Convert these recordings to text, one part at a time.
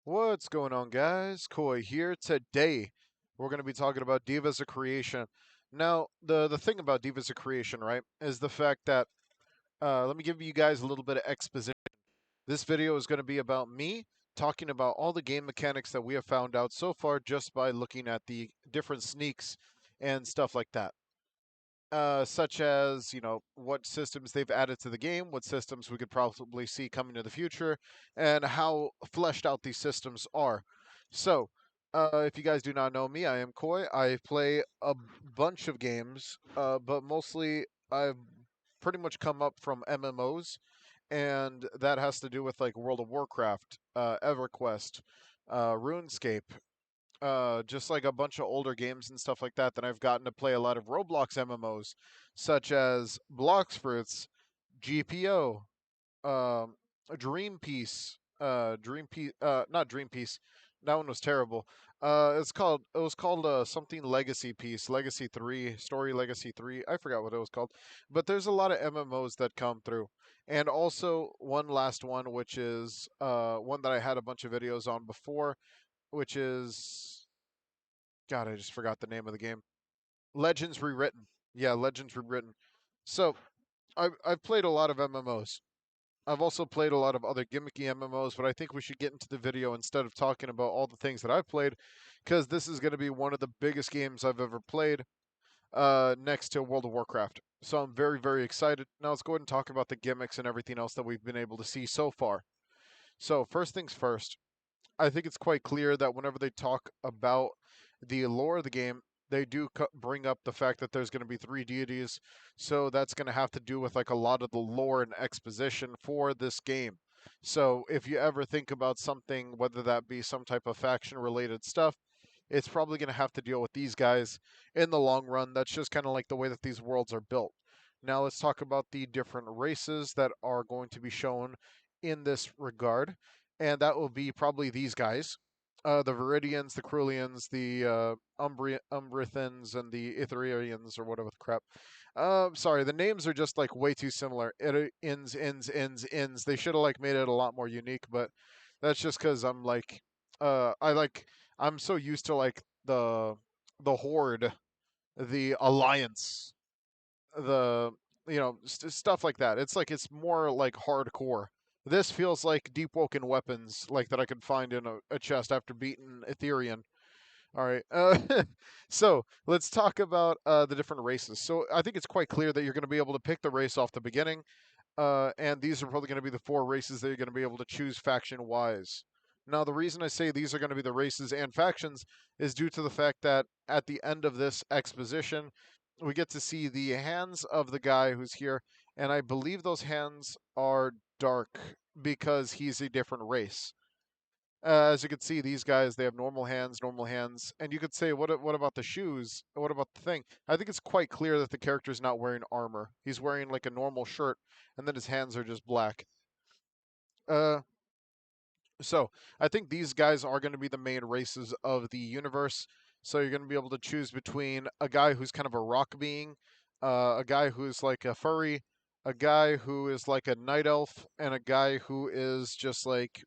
What's going on, guys? Koi here. Today, we're going to be talking about Devas of Creation. Now, the thing about Devas of Creation, right, is the fact that, let me give you guys a little bit of exposition. This video is going to be about me talking about all the game mechanics that we have found out so far just by looking at the different sneaks and stuff like that. Such as, what systems they've added to the game, what systems we could probably see coming to the future, and how fleshed out these systems are. So, if you guys do not know me, I am Koi. I play a bunch of games, but mostly I've pretty much come up from MMOs, and that has to do with like World of Warcraft, EverQuest, RuneScape, just like a bunch of older games and stuff like that. Then I've gotten to play a lot of Roblox MMOs, such as Blox Fruits, GPO, um, Dream Piece, not Dream Piece. That one was terrible. It was called something Legacy Piece, Legacy 3, Story Legacy 3. I forgot what it was called. But there's a lot of MMOs that come through. And also one last one, which is one that I had a bunch of videos on before, which is God, I just forgot the name of the game. Legends Rewritten. Yeah, Legends Rewritten. So I've played a lot of MMOs. I've also played a lot of other gimmicky MMOs, but I think we should get into the video instead of talking about all the things that I've played, because this is going to be one of the biggest games I've ever played, next to World of Warcraft. So I'm very, very excited. Now let's go ahead and talk about the gimmicks and everything else that we've been able to see so far. So first things first, I think it's quite clear that whenever they talk about the lore of the game, they do bring up the fact that there's going to be three deities. So that's going to have to do with like a lot of the lore and exposition for this game. So if you ever think about something, whether that be some type of faction related stuff, it's probably going to have to deal with these guys in the long run. That's just kind of like the way that these worlds are built. Now let's talk about the different races that are going to be shown in this regard, and that will be probably these guys. The Viridians, the Crulians, the Umbrithans, and the Itherians, or whatever the crap. Sorry, the names are just like way too similar. Ins. They should have like made it a lot more unique, but that's just because I'm like, I like, I'm so used to like the Horde, the Alliance, the stuff like that. It's like it's more like hardcore. This feels like deep woken weapons, like that I could find in a chest after beating Ethereum. All right. So let's talk about the different races. So I think it's quite clear that you're going to be able to pick the race off the beginning, and these are probably going to be the four races that you're going to be able to choose faction wise. Now, the reason I say these are going to be the races and factions is due to the fact that at the end of this exposition, we get to see the hands of the guy who's here, and I believe those hands are dark because he's a different race. As you can see, these guys, they have normal hands, and you could say, what about the shoes? What about the thing? I think it's quite clear that the character's not wearing armor. He's wearing like a normal shirt, and then his hands are just black. Uh, so I think these guys are going to be the main races of the universe. So you're going to be able to choose between a guy who's kind of a rock being, a guy who's like a furry, a guy who is like a night elf, and a guy who is just like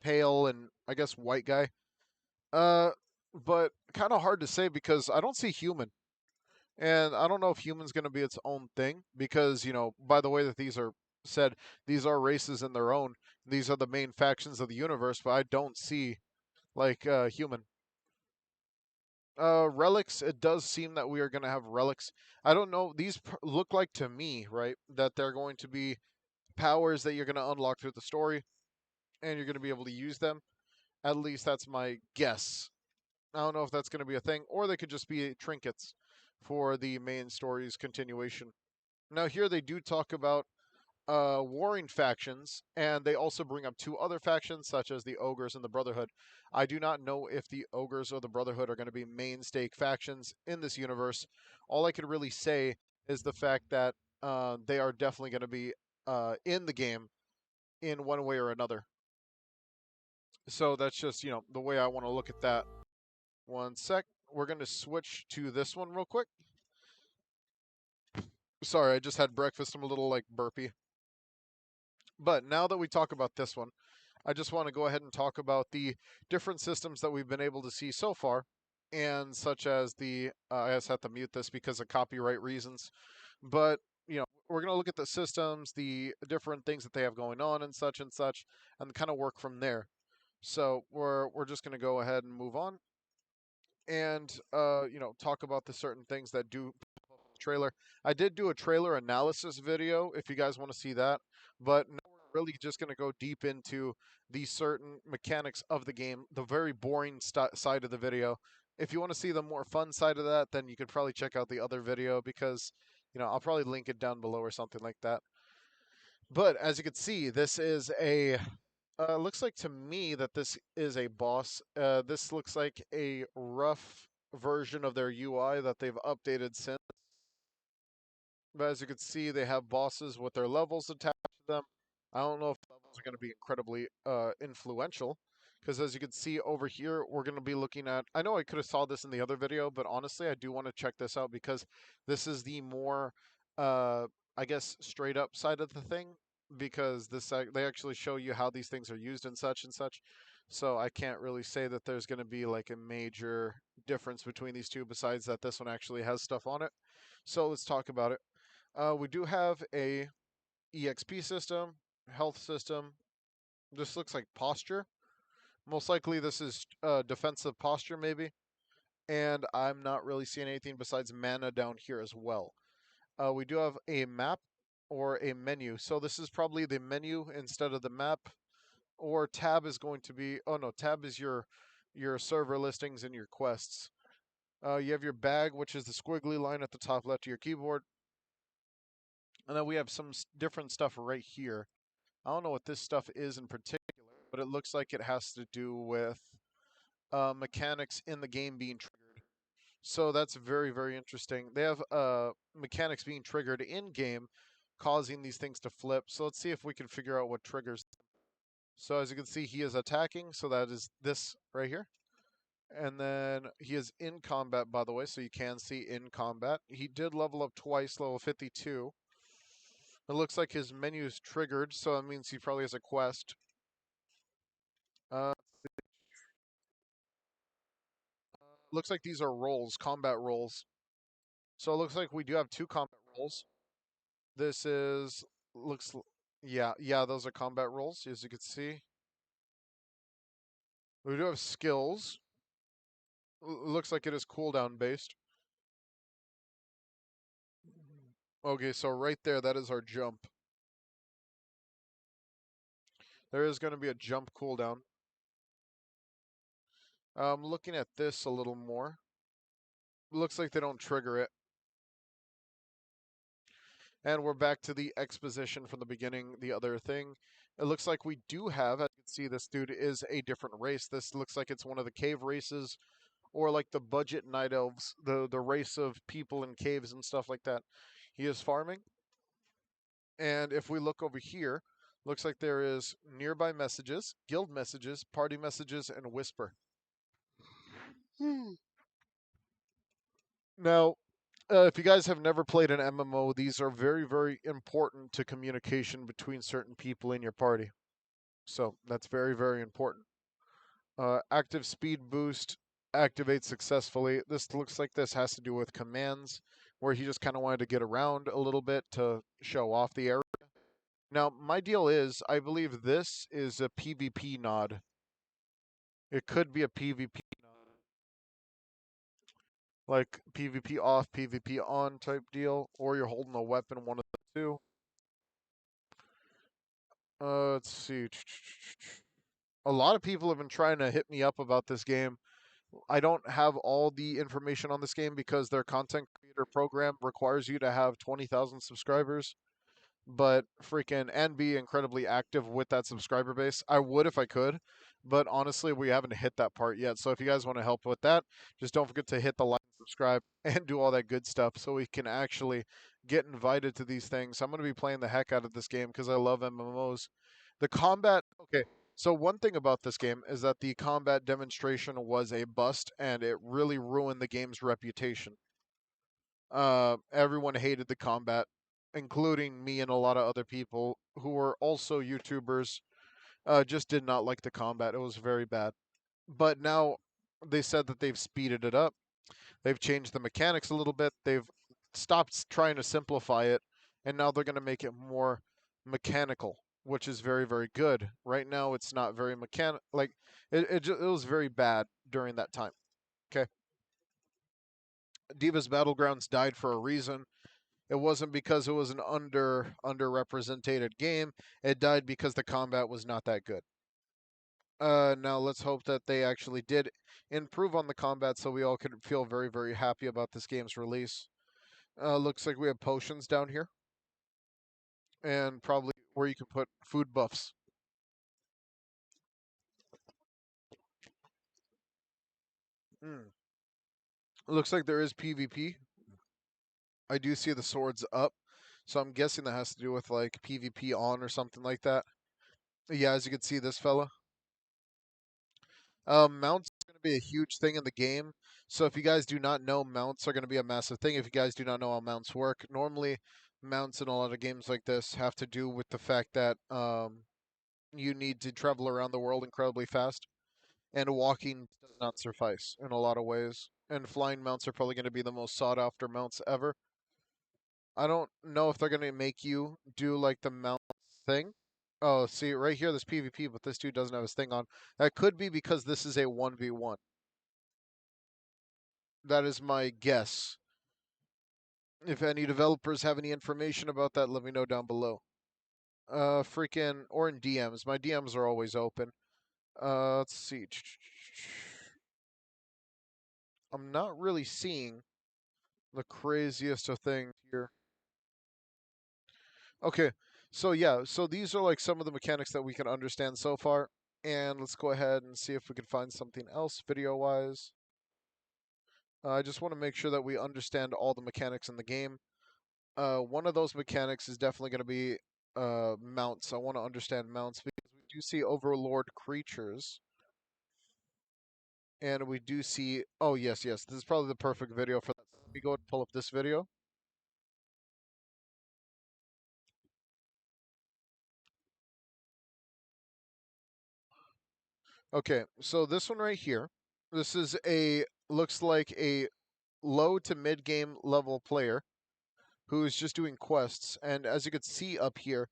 pale and I guess white guy. Uh, but kind of hard to say because I don't see human. And I don't know if human's going to be its own thing because, by the way that these are said, these are races in their own. These are the main factions of the universe, but I don't see like human. Relics, it does seem that we are going to have relics. I don't know. These look like to me, right, that they're going to be powers that you're going to unlock through the story and you're going to be able to use them. At least that's my guess. I don't know if that's going to be a thing, or they could just be trinkets for the main story's continuation. Now, here they do talk about warring factions, and they also bring up two other factions, such as the Ogres and the Brotherhood. I do not know if the Ogres or the Brotherhood are going to be mainstay factions in this universe. All I could really say is the fact that they are definitely going to be in the game in one way or another. So that's just, the way I want to look at that. One sec. We're going to switch to this one real quick. Sorry, I just had breakfast. I'm a little like burpy. But now that we talk about this one, I just want to go ahead and talk about the different systems that we've been able to see so far, and such as the I just have to mute this because of copyright reasons, but we're going to look at the systems, the different things that they have going on, and such, and kind of work from there. So we're just going to go ahead and move on, and talk about the certain things that do trailer. I did do a trailer analysis video if you guys want to see that, but now we're really just going to go deep into the certain mechanics of the game, the very boring side of the video. If you want to see the more fun side of that, then you could probably check out the other video because I'll probably link it down below or something like that. But as you can see, this is a looks like to me that this is a boss. This looks like a rough version of their UI that they've updated since. But as you can see, they have bosses with their levels attached to them. I don't know if the levels are going to be incredibly influential, because as you can see over here, we're going to be looking at. I know I could have saw this in the other video, but honestly, I do want to check this out because this is the more, I guess, straight up side of the thing. Because they actually show you how these things are used and such and such. So I can't really say that there's going to be like a major difference between these two, besides that this one actually has stuff on it. So let's talk about it. We do have a EXP system, health system. This looks like posture. Most likely this is defensive posture maybe. And I'm not really seeing anything besides mana down here as well. We do have a map or a menu. So this is probably the menu instead of the map. Or tab is going to be, oh no, tab is your server listings and your quests. You have your bag, which is the squiggly line at the top left of your keyboard. And then we have some different stuff right here. I don't know what this stuff is in particular, but it looks like it has to do with mechanics in the game being triggered. So that's very, very interesting. They have mechanics being triggered in game, causing these things to flip. So let's see if we can figure out what triggers them. So as you can see, he is attacking. So that is this right here. And then he is in combat, by the way, so you can see in combat. He did level up twice, level 52. It looks like his menu is triggered, so that means he probably has a quest. Uh, looks like these are roles, combat roles. So it looks like we do have two combat roles. This is looks yeah, those are combat roles, as you can see. We do have skills. Looks like it is cooldown based. Okay, so right there, that is our jump. There is going to be a jump cooldown. Looking at this a little more. Looks like they don't trigger it. And we're back to the exposition from the beginning, the other thing. It looks like we do have, as you can see, this dude is a different race. This looks like it's one of the cave races, or like the budget night elves, the race of people in caves and stuff like that. He is farming. And if we look over here, looks like there is nearby messages, guild messages, party messages, and whisper. Now, if you guys have never played an MMO, these are very, very important to communication between certain people in your party. So that's very, very important. Active speed boost activates successfully. This looks like this has to do with commands, where he just kind of wanted to get around a little bit to show off the area. Now, my deal is, I believe this is a PvP nod. It could be a PvP nod, like PvP off, PvP on type deal, or you're holding a weapon, one of the two. Let's see. A lot of people have been trying to hit me up about this game. I don't have all the information on this game because their content creator program requires you to have 20,000 subscribers, but freaking and be incredibly active with that subscriber base. I would if I could, but honestly, we haven't hit that part yet. So if you guys want to help with that, just don't forget to hit the like, subscribe, and do all that good stuff so we can actually get invited to these things. I'm going to be playing the heck out of this game because I love MMOs. The combat, okay. So one thing about this game is that the combat demonstration was a bust and it really ruined the game's reputation. Everyone hated the combat, including me and a lot of other people who were also YouTubers. Just did not like the combat. It was very bad. But now they said that they've speeded it up. They've changed the mechanics a little bit. They've stopped trying to simplify it, and now they're going to make it more mechanical, which is very, very good. Right now, it's not very mechanic. Like it was very bad during that time. Okay, Divas Battlegrounds died for a reason. It wasn't because it was an underrepresented game. It died because the combat was not that good. Now let's hope that they actually did improve on the combat, so we all could feel very, very happy about this game's release. Looks like we have potions down here, and probably where you can put food buffs. Mm. Looks like there is PvP. I do see the swords up, so I'm guessing that has to do with like PvP on or something like that. Yeah, as you can see, this fella. Mounts are going to be a huge thing in the game. So if you guys do not know, mounts are going to be a massive thing. If you guys do not know how mounts work, normally mounts in a lot of games like this have to do with the fact that you need to travel around the world incredibly fast, and walking does not suffice in a lot of ways. And flying mounts are probably going to be the most sought after mounts ever. I don't know if they're going to make you do like the mount thing. Oh, see, right here, this PvP, but this dude doesn't have his thing on. That could be because this is a 1v1. That is my guess. If any developers have any information about that, let me know down below. Freaking, or in DMs. My DMs are always open. Let's see. I'm not really seeing the craziest of things here. Okay, so yeah, so these are like some of the mechanics that we can understand so far. And let's go ahead and see if we can find something else video-wise. I just want to make sure that we understand all the mechanics in the game. One of those mechanics is definitely going to be mounts. I want to understand mounts because we do see overlord creatures, and we do see. Oh yes, yes. This is probably the perfect video for that. Let me go and pull up this video. Okay, so this one right here. This is a looks like a low to mid game level player who is just doing quests. And as you can see up here,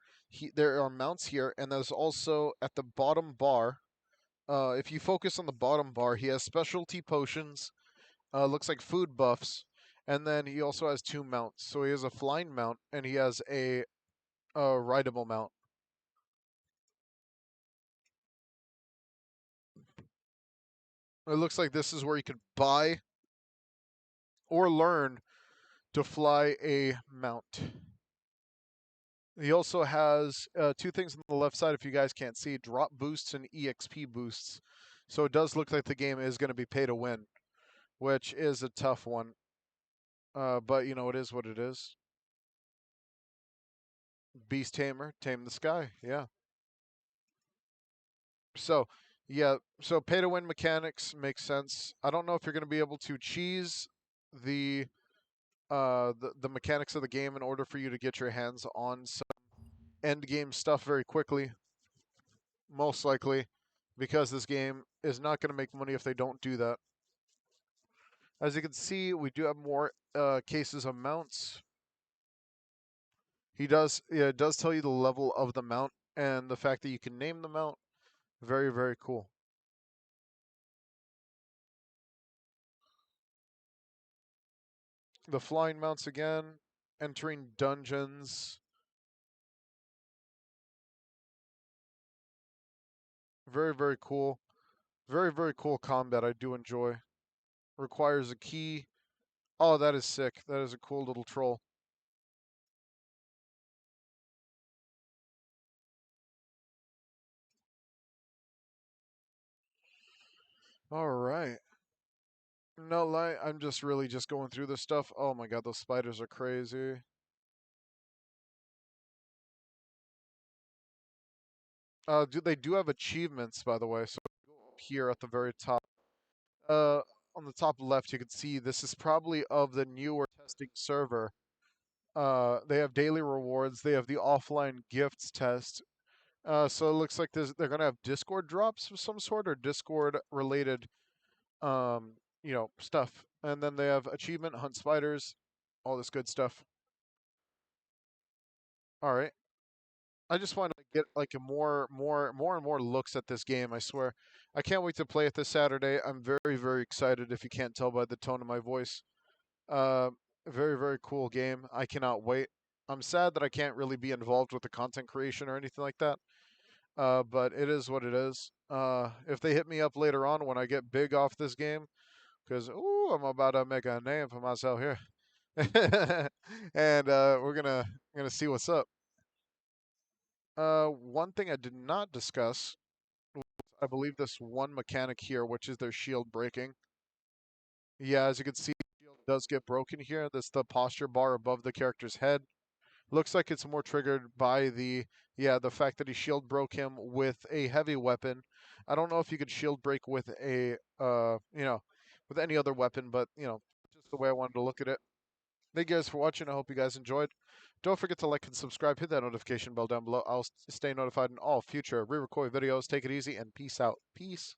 there are mounts here, and there's also at the bottom bar. If you focus on the bottom bar, he has specialty potions. Looks like food buffs, and then he also has two mounts. So he has a flying mount, and he has a rideable mount. It looks like this is where you could buy or learn to fly a mount. He also has two things on the left side, if you guys can't see, drop boosts and EXP boosts. So it does look like the game is going to be pay to win, which is a tough one. But, you know, it is what it is. Beast Tamer, Tame the Sky, yeah. So, yeah, so pay to win mechanics makes sense. I don't know if you're going to be able to cheese the, the mechanics of the game in order for you to get your hands on some end game stuff very quickly. Most likely, because this game is not going to make money if they don't do that. As you can see, we do have more cases of mounts. It does tell you the level of the mount and the fact that you can name the mount. Very, very cool. The flying mounts again, entering dungeons. Very, very cool. Very, very cool combat. I do enjoy. Requires a key. Oh, that is sick. That is a cool little troll. All right. No lie, I'm just really just going through this stuff. Oh my god, those spiders are crazy. They do have achievements, by the way. So here at the very top, on the top left, you can see this is probably of the newer testing server. They have daily rewards. They have the offline gifts test. So it looks like they're gonna have Discord drops of some sort or Discord related, stuff. And then they have achievement, hunt spiders, all this good stuff. All right. I just want to get like a more and more looks at this game. I swear, I can't wait to play it this Saturday. I'm very excited. If you can't tell by the tone of my voice, uh, very cool game. I cannot wait. I'm sad that I can't really be involved with the content creation or anything like that. But it is what it is. If they hit me up later on when I get big off this game, because ooh, I'm about to make a name for myself here, and we're gonna see what's up. One thing I did not discuss, I believe this one mechanic here, which is their shield breaking. Yeah, as you can see, the shield does get broken here. That's the posture bar above the character's head. Looks like it's more triggered by the fact that he shield broke him with a heavy weapon. I don't know if you could shield break with with any other weapon, but just the way I wanted to look at it. Thank you guys for watching. I hope you guys enjoyed. Don't forget to like and subscribe. Hit that notification bell down below. I'll stay notified in all future re-record videos. Take it easy and peace out. Peace.